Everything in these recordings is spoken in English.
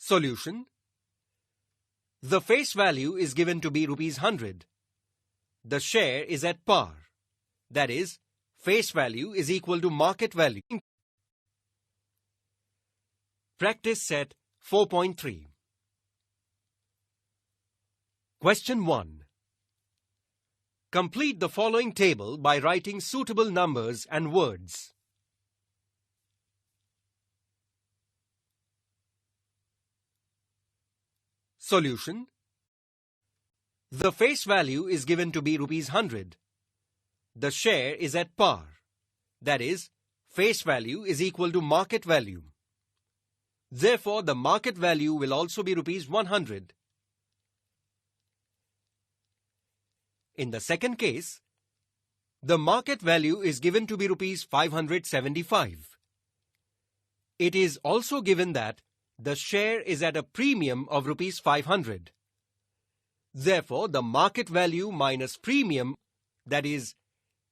Solution. The face value is given to be rupees 100. The share is at par. That is, face value is equal to market value. Practice set 4.3. Question 1. Complete the following table by writing suitable numbers and words. Solution. The face value is given to be rupees 100. The share is at par. That is, face value is equal to market value. Therefore, the market value will also be rupees 100. In the second case, the market value is given to be rupees 575. It is also given that the share is at a premium of rupees 500. Therefore, the market value minus premium, that is,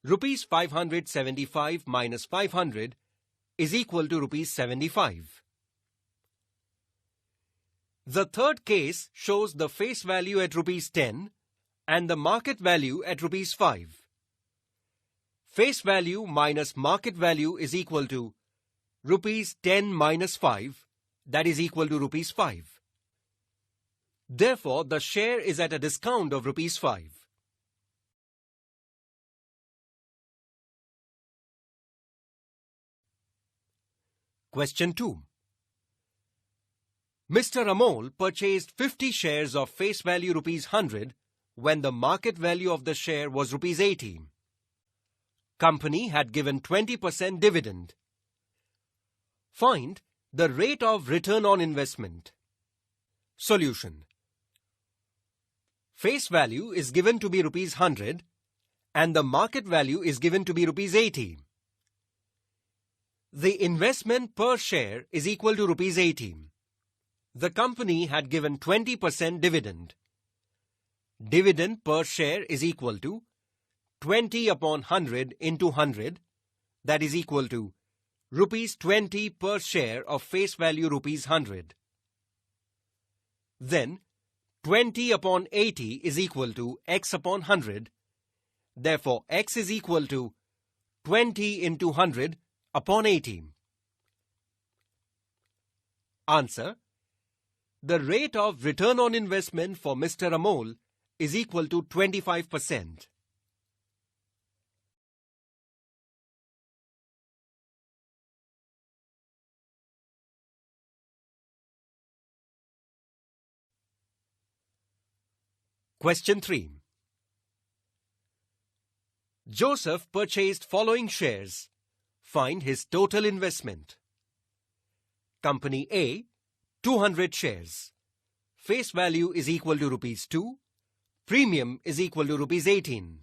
rupees 575 minus 500, is equal to rupees 75. The third case shows the face value at rupees 10 and the market value at rupees 5. Face value minus market value is equal to rupees 10 minus 5, that is equal to rupees 5. Therefore, the share is at a discount of rupees 5. Question 2. Mr. Amol purchased 50 shares of face value rupees 100 when the market value of the share was rupees 80. Company had given 20% dividend. Find the rate of return on investment. Solution. Face value is given to be rupees 100 and the market value is given to be rupees 80. The investment per share is equal to rupees 80. The company had given 20% dividend. Dividend per share is equal to 20 upon 100 into 100, that is equal to rupees 20 per share of face value rupees 100. Then 20 upon 80 is equal to x upon 100. Therefore, x is equal to 20 into 100 upon 80. Answer. The rate of return on investment for Mr. Amol is equal to 25%. Question 3. Joseph purchased following shares. Find his total investment. Company A, 200 shares. Face value is equal to rupees 2. Premium is equal to rupees 18.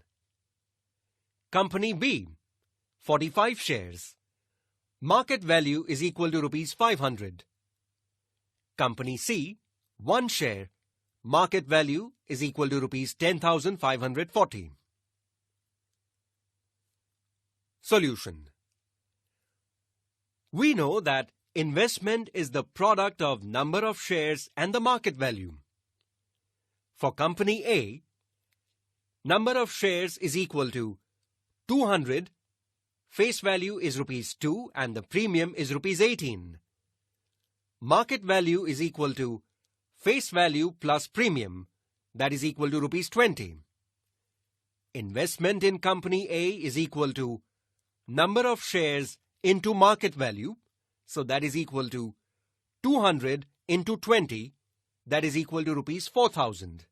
Company B, 45 shares. Market value is equal to rupees 500. Company C, 1 share. Market value is equal to rupees 10,540. Solution. We know that investment is the product of number of shares and the market value. For Company A, number of shares is equal to 200, face value is rupees 2 and the premium is rupees 18. Market value is equal to face value plus premium, that is equal to rupees 20. Investment in Company A is equal to number of shares into market value, so that is equal to 200 into 20, that is equal to rupees 4,000.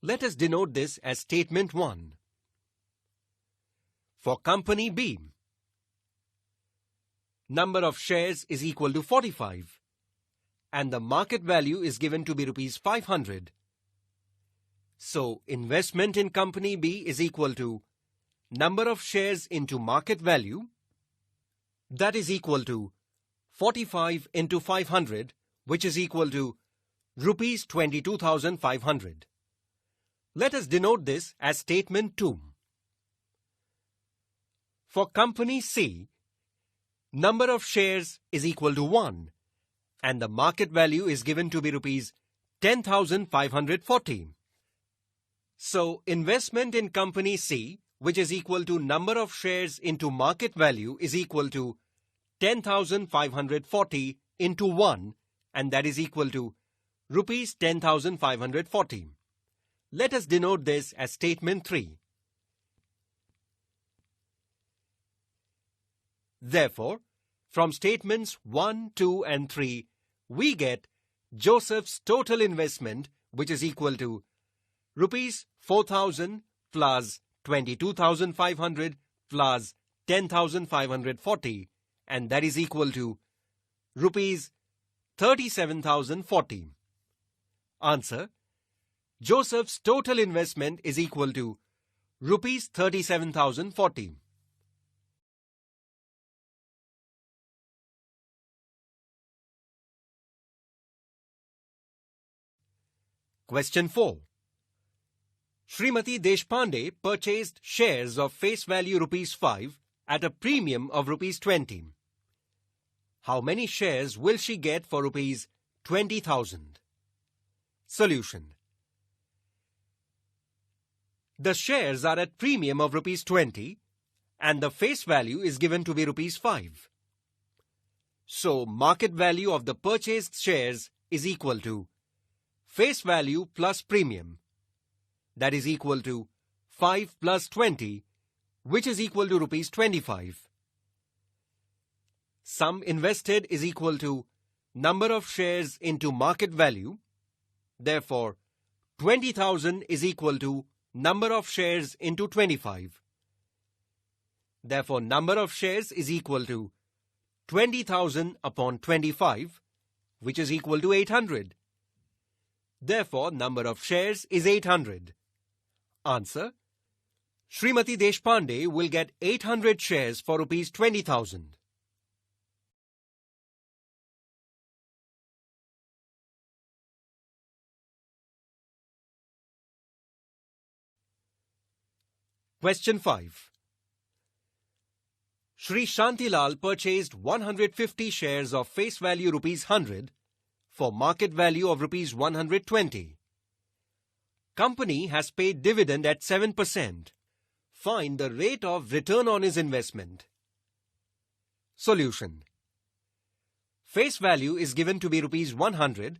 Let us denote this as statement 1. For Company B, number of shares is equal to 45 and the market value is given to be rupees 500. So, investment in Company B is equal to number of shares into market value, that is equal to 45 into 500, which is equal to rupees 22,500. Let us denote this as statement 2. For Company C, number of shares is equal to 1 and the market value is given to be rupees 10,540. So, investment in company C, which is equal to number of shares into market value, is equal to 10,540 into 1, and that is equal to rupees 10,540. Let us denote this as statement 3. Therefore, from statements 1, 2 and 3, we get Joseph's total investment, which is equal to rupees 4,000 plus 22,500 plus 10,540, and that is equal to rupees 37,040. Answer: Joseph's total investment is equal to rupees 37,040. Question 4. Srimati Deshpande purchased shares of face value rupees 5 at a premium of rupees 20. How many shares will she get for rupees 20,000? Solution. The shares are at premium of rupees 20 and the face value is given to be rupees 5. So, market value of the purchased shares is equal to face value plus premium, that is equal to 5 plus 20, which is equal to rupees 25. Sum invested is equal to number of shares into market value. Therefore, 20,000 is equal to number of shares into 25. Therefore, number of shares is equal to 20,000 upon 25, which is equal to 800. Therefore, number of shares is 800. Answer: Srimati Deshpande will get 800 shares for rupees 20,000. Question 5. Shri Shantilal purchased 150 shares of face value rupees 100 for market value of rupees 120. Company has paid dividend at 7%. Find the rate of return on his investment. Solution. Face value is given to be rupees 100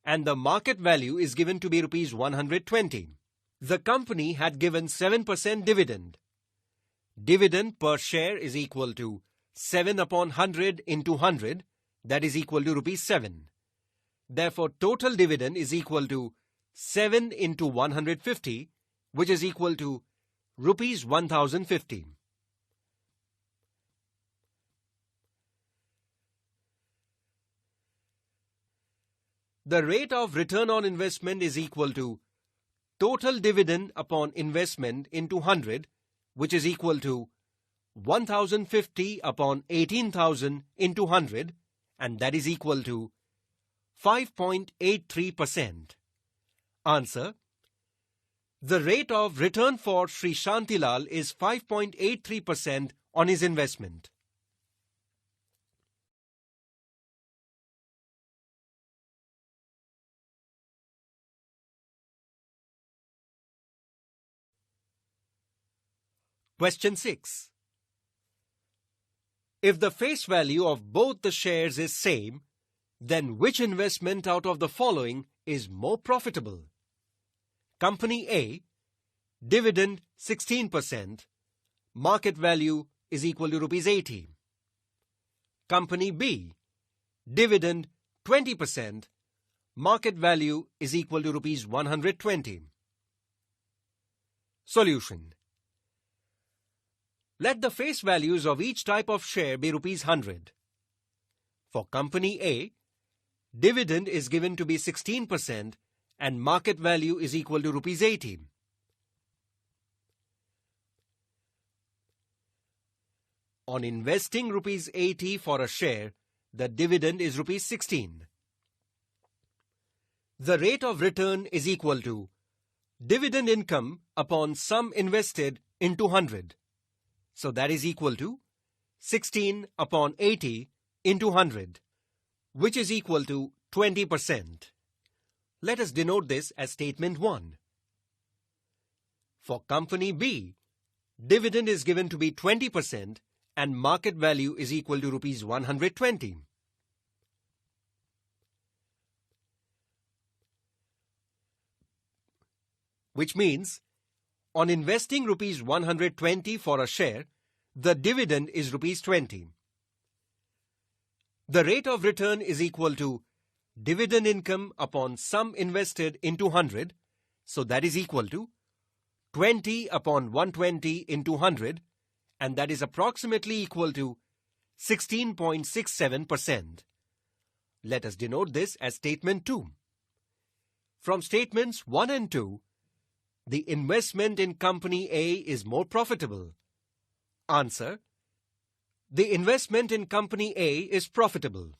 and the market value is given to be rupees 120. The company had given 7% dividend. Dividend per share is equal to 7 upon 100 into 100, that is equal to rupees 7. Therefore, total dividend is equal to 7 into 150, which is equal to rupees 1,050. The rate of return on investment is equal to total dividend upon investment into 100, which is equal to 1,050 upon 18,000 into 100, and that is equal to 5.83%. Answer: the rate of return for Sri Shantilal is 5.83% on his investment. Question 6. If the face value of both the shares is same, then which investment out of the following is more profitable? Company A, dividend 16%, market value is equal to rupees 80. Company B, dividend 20%, market value is equal to rupees 120. Solution. Let the face values of each type of share be rupees 100. For Company A, dividend is given to be 16% and market value is equal to rupees 80. On investing rupees 80 for a share, the dividend is rupees 16. The rate of return is equal to dividend income upon sum invested into 100. So that is equal to 16 upon 80 into 100, which is equal to 20%. Let us denote this as statement 1. For company B, dividend is given to be 20% and market value is equal to rupees 120. Which means, on investing rupees 120 for a share, the dividend is rupees 20. The rate of return is equal to dividend income upon sum invested into 100, so that is equal to 20 upon 120 into 100, and that is approximately equal to 16.67%. Let us denote this as statement 2. From statements 1 and 2, the investment in company A is more profitable. Answer: the investment in company A is profitable.